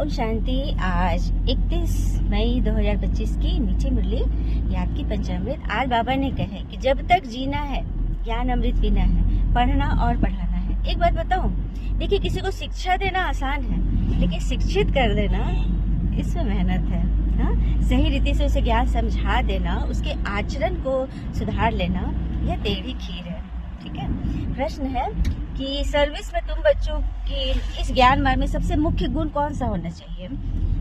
ओम शांति। आज 31 मई 2025 की मीठी मुरली याद की पंचामृत। आज बाबा ने कहे कि जब तक जीना है ज्ञान अमृत पीना है, पढ़ना और पढ़ाना है। एक बात बताऊं, देखिए किसी को शिक्षा देना आसान है, लेकिन शिक्षित कर देना इसमें मेहनत है। हाँ, सही रीति से उसे ज्ञान समझा देना, उसके आचरण को सुधार लेना, यह टेढ़ी खीर है। ठीक है। प्रश्न है कि सर्विस में तुम बच्चों की इस ज्ञान मार्ग में सबसे मुख्य गुण कौन सा होना चाहिए?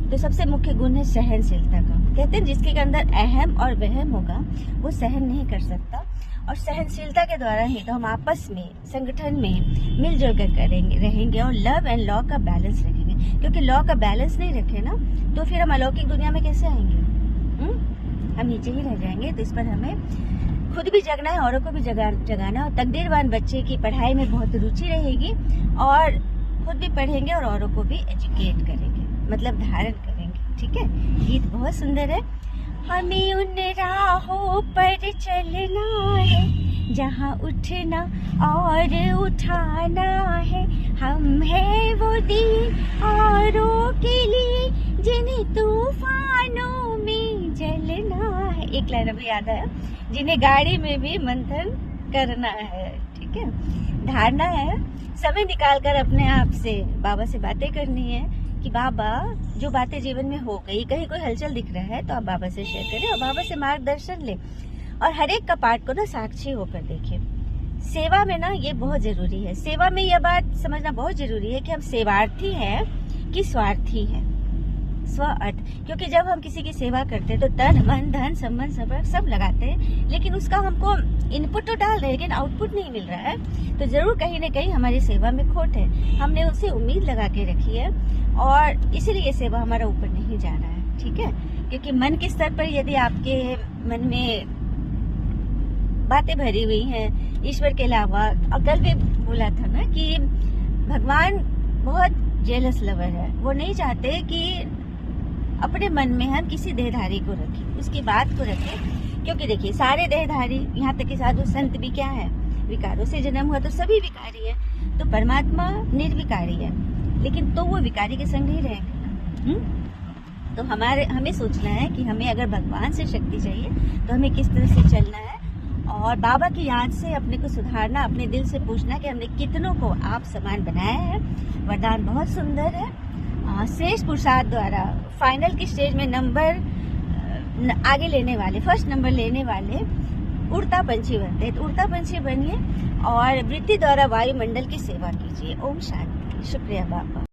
तो सबसे मुख्य गुण है सहनशीलता का। कहते हैं जिसके अंदर अहम और वहम होगा वो सहन नहीं कर सकता, और सहनशीलता के द्वारा ही तो हम आपस में, संगठन में मिलजुल कर रहेंगे और लव एंड लॉ का बैलेंस रखेंगे। क्योंकि लॉ का बैलेंस नहीं रखे ना, तो फिर हम अलौकिक दुनिया में कैसे आएंगे? हम नीचे ही रह जाएंगे। तो इस पर हमें खुद भी जगना है, औरों को भी जगाना। और तकदीरवान बच्चे की पढ़ाई में बहुत रुचि रहेगी और खुद भी पढ़ेंगे और औरों को भी एजुकेट करेंगे, मतलब धारण करेंगे। ठीक है। गीत बहुत सुंदर है। हमें उन राहों पर चलना है जहाँ उठना और उठाना है। हम है वो दिए औरों के लिए जिन्हें तूफानों में जलना है। एक लाइन अभी याद आया, जिन्हें गाड़ी में भी मंथन करना है। ठीक है। धारणा है समय निकालकर अपने आप से बाबा से बातें करनी है कि बाबा जो बातें जीवन में हो गई, कहीं कोई हलचल दिख रहा है तो आप बाबा से शेयर करें और बाबा से मार्गदर्शन ले, और हर एक का पाठ को ना साक्षी होकर देखें। सेवा में ना ये बहुत जरूरी है। सेवा में यह बात समझना बहुत जरूरी है कि हम सेवार्थी हैं कि स्वार्थी हैं। स्व अर्थ, क्योंकि जब हम किसी की सेवा करते हैं तो तन मन धन संबंध सब लगाते हैं, लेकिन उसका हमको इनपुट तो डाल रहे हैं लेकिन आउटपुट नहीं मिल रहा है, तो जरूर कहीं न कहीं हमारी सेवा में खोट है। हमने उससे उम्मीद लगा के रखी है और इसीलिए ये सेवा हमारा ऊपर नहीं जा रहा है। ठीक है। क्योंकि मन के स्तर पर यदि आपके मन में बातें भरी हुई हैं ईश्वर के अलावा, और कल भी बोला था ना कि भगवान बहुत जेलस लवर है। वो नहीं चाहते कि अपने मन में हम किसी देहधारी को रखें, उसकी बात को रखें। क्योंकि देखिए सारे देहधारी, यहाँ तक कि साधु संत भी क्या है, विकारों से जन्म हुआ, तो सभी विकारी है। तो परमात्मा निर्विकारी है, लेकिन तो वो विकारी के संग नहीं रहेंगे। तो हमें सोचना है कि हमें अगर भगवान से शक्ति चाहिए तो हमें किस तरह से चलना है, और बाबा की याद से अपने को सुधारना, अपने दिल से पूछना कि हमने कितनों को आप समान बनाया है। वरदान बहुत सुंदर है। श्रेष्ठ पुरुषार्थ द्वारा फाइनल की स्टेज में नंबर आगे लेने वाले, फर्स्ट नंबर लेने वाले उड़ता पंछी बनते हैं। तो उड़ता पंछी बनिए और वृत्ति द्वारा वायुमंडल की सेवा कीजिए। ओम शांति। शुक्रिया बाबा।